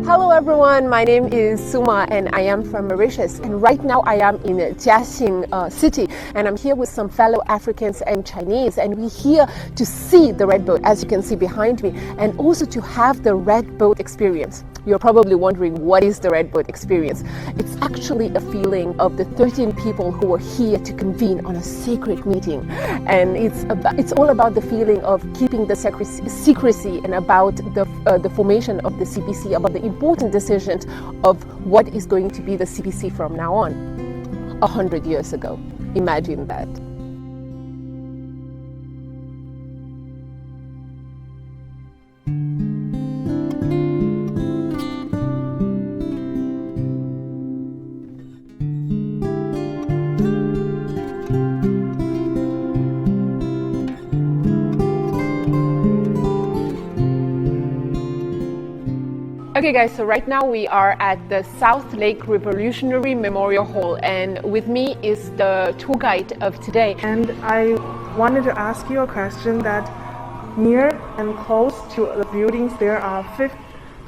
Hello everyone, my name is Suma and I am from Mauritius, and right now I am in Jiaxing city, and I'm here with some fellow Africans and Chinese, and we're here to see the red boat, as you can see behind me, and also to have the red boat experience. You're probably wondering, what is the red boat experience? It's actually a feeling of the 13 people who were here to convene on a sacred meeting, and it's all about the feeling of keeping the secrecy and about the formation of the CPC, about the important decisions of what is going to be the CPC from now on. 100 years ago, imagine that. Okay guys, so right now we are at the South Lake Revolutionary Memorial Hall, and with me is the tour guide of today. And I wanted to ask you a question that near and close to the buildings there are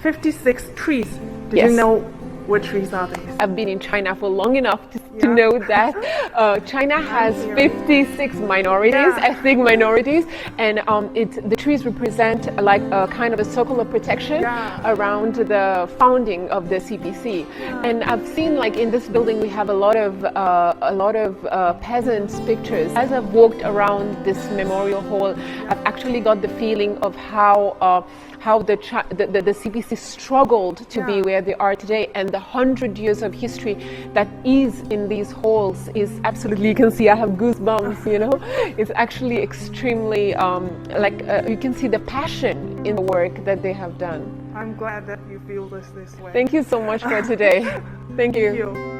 56 trees. Did you know what trees are these? I've been in China for long enough to know that China has 56 minorities, ethnic minorities, and the trees represent like a kind of a circle of protection around the founding of the CPC. And I've seen, like, in this building we have a lot of peasants' pictures. As I've walked around this memorial hall, I've actually got the feeling of how the CPC struggled to be where they are today, and the 100 years of history that is in these halls is absolutely, you can see I have goosebumps, you know. It's actually extremely, you can see the passion in the work that they have done. I'm glad that you feel this way. Thank you so much for today. Thank you.